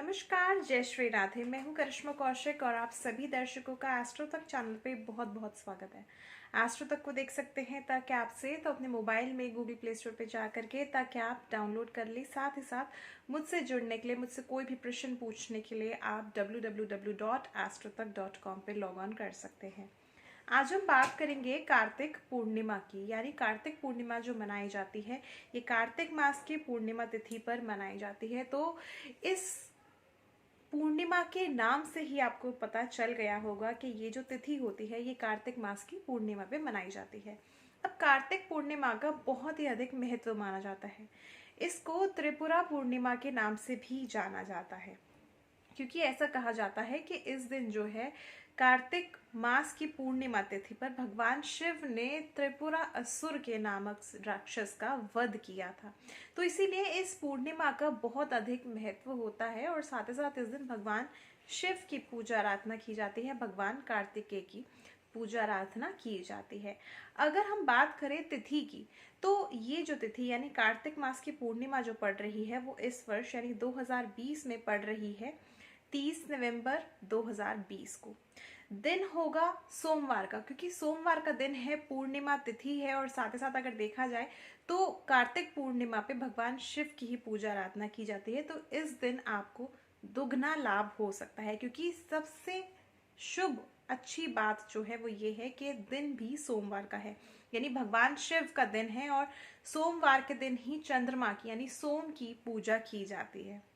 नमस्कार, जय श्री राधे। मैं हूं करिश्मा कौशिक और आप सभी दर्शकों का एस्ट्रो तक चैनल पे बहुत बहुत स्वागत है। एस्ट्रो तक को देख सकते हैं तक ऐप से, तो अपने मोबाइल में गूगल प्ले स्टोर पे जा करके तक ऐप डाउनलोड कर ले। साथ ही साथ मुझसे जुड़ने के लिए, मुझसे कोई भी प्रश्न पूछने के लिए आप www.astrotak.com पे लॉग ऑन कर सकते हैं। आज हम बात करेंगे कार्तिक पूर्णिमा की, यानी कार्तिक पूर्णिमा जो मनाई जाती है, ये कार्तिक मास की पूर्णिमा तिथि पर मनाई जाती है। तो इस पूर्णिमा के नाम से ही आपको पता चल गया होगा कि ये जो तिथि होती है ये कार्तिक मास की पूर्णिमा पे मनाई जाती है। अब कार्तिक पूर्णिमा का बहुत ही अधिक महत्व माना जाता है। इसको त्रिपुरा पूर्णिमा के नाम से भी जाना जाता है, क्योंकि ऐसा कहा जाता है कि इस दिन जो है कार्तिक मास की पूर्णिमा तिथि पर भगवान शिव ने त्रिपुरा असुर के नामक राक्षस का वध किया था। तो इसीलिए इस पूर्णिमा का बहुत अधिक महत्व होता है और साथ ही साथ इस दिन भगवान शिव की पूजा आराधना की जाती है, भगवान कार्तिकेय की पूजा आराधना की जाती है। अगर हम बात करें तिथि की, तो ये जो तिथि यानी कार्तिक मास की पूर्णिमा जो पड़ रही है वो इस वर्ष यानी 2020 में पड़ रही है 30 नवंबर 2020 को। दिन होगा सोमवार का, क्योंकि सोमवार का दिन है, पूर्णिमा तिथि है और साथ ही साथ अगर देखा जाए तो कार्तिक पूर्णिमा पे भगवान शिव की ही पूजा आराधना की जाती है। तो इस दिन आपको दुगना लाभ हो सकता है, क्योंकि सबसे शुभ अच्छी बात जो है वो ये है कि दिन भी सोमवार का है, यानी भगवान शिव का दिन है और सोमवार के दिन ही चंद्रमा की यानी सोम की पूजा की जाती है।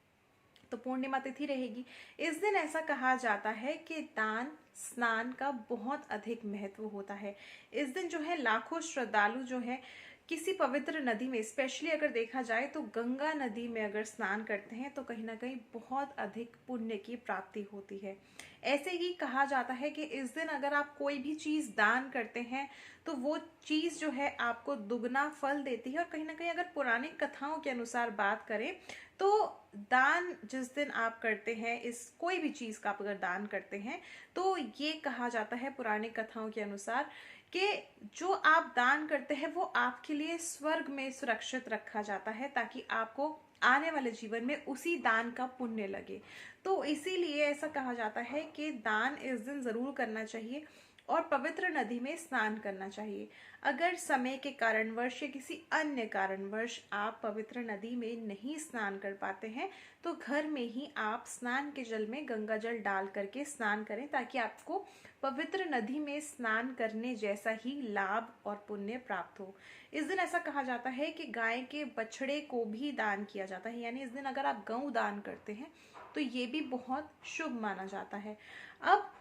तो पूर्णिमा तिथि रहेगी। इस दिन ऐसा कहा जाता है कि दान स्नान का बहुत अधिक महत्व होता है। इस दिन जो है लाखों श्रद्धालु जो है किसी पवित्र नदी में, स्पेशली अगर देखा जाए तो गंगा नदी में अगर स्नान करते हैं तो कहीं ना कहीं बहुत अधिक पुण्य की प्राप्ति होती है। ऐसे ही कहा जाता है कि इस दिन अगर आप कोई भी चीज दान करते हैं तो वो चीज जो है आपको दुगना फल देती है। और कहीं ना कहीं अगर पुरानी कथाओं के अनुसार बात करें तो दान जिस दिन आप करते हैं, इस कोई भी चीज का आप अगर दान करते हैं तो ये कहा जाता है पुरानी कथाओं के अनुसार कि जो आप दान करते हैं वो आपके लिए स्वर्ग में सुरक्षित रखा जाता है, ताकि आपको आने वाले जीवन में उसी दान का पुण्य लगे। तो इसीलिए ऐसा कहा जाता है कि दान इस दिन जरूर करना चाहिए और पवित्र नदी में स्नान करना चाहिए। अगर समय के कारणवश या किसी अन्य कारणवश आप पवित्र नदी में नहीं स्नान कर पाते हैं तो घर में ही आप स्नान के जल में गंगा जल डाल करके स्नान करें, ताकि आपको पवित्र नदी में स्नान करने जैसा ही लाभ और पुण्य प्राप्त हो। इस दिन ऐसा कहा जाता है कि गाय के बछड़े को भी दान किया जाता है, यानी इस दिन अगर आप गौ दान करते हैं तो ये भी बहुत शुभ माना जाता है। अब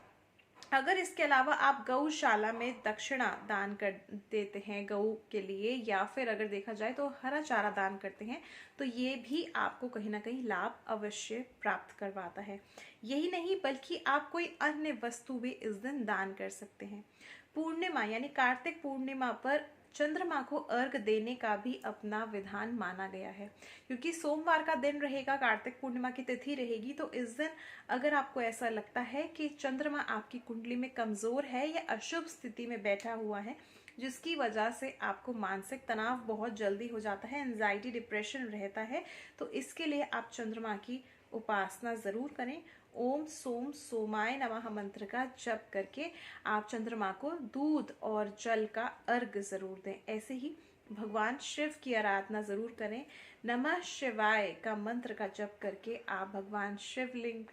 अगर इसके अलावा आप गौशाला में दक्षिणा दान कर देते हैं गौ के लिए, या फिर अगर देखा जाए तो हरा चारा दान करते हैं, तो ये भी आपको कहीं ना कहीं लाभ अवश्य प्राप्त करवाता है। यही नहीं बल्कि आप कोई अन्य वस्तु भी इस दिन दान कर सकते हैं। पूर्णिमा यानी कार्तिक पूर्णिमा पर चंद्रमा को अर्घ देने का भी अपना विधान माना गया है, क्योंकि सोमवार का दिन रहेगा, कार्तिक पूर्णिमा की तिथि रहेगी। तो इस दिन अगर आपको ऐसा लगता है कि चंद्रमा आपकी कुंडली में कमजोर है या अशुभ स्थिति में बैठा हुआ है, जिसकी वजह से आपको मानसिक तनाव बहुत जल्दी हो जाता है, एंजाइटी डिप्रेशन रहता है, तो इसके लिए आप चंद्रमा की उपासना जरूर करें। ओम सोम सोमाय नमः मंत्र का जप करके आप चंद्रमा को दूध और जल का अर्घ जरूर दें। ऐसे ही भगवान शिव की आराधना जरूर करें। नमः शिवाय का मंत्र का जप करके आप भगवान शिवलिंग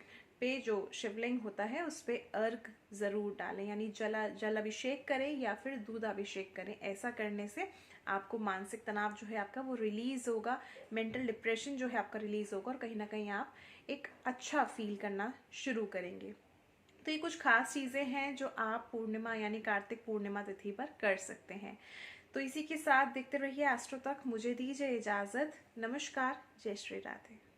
पे, जो शिवलिंग होता है उस पे अर्घ जरूर डालें, यानी जल अभिषेक करें या फिर दूध अभिषेक करें। ऐसा करने से आपको मानसिक तनाव जो है आपका वो रिलीज होगा, मेंटल डिप्रेशन जो है आपका रिलीज होगा और कहीं ना कहीं आप एक अच्छा फील करना शुरू करेंगे। तो ये कुछ खास चीजें हैं जो आप पूर्णिमा यानी कार्तिक पूर्णिमा तिथि पर कर सकते हैं। तो इसी के साथ देखते रहिए एस्ट्रो तक। मुझे दीजिए इजाजत। नमस्कार, जय श्री राधे।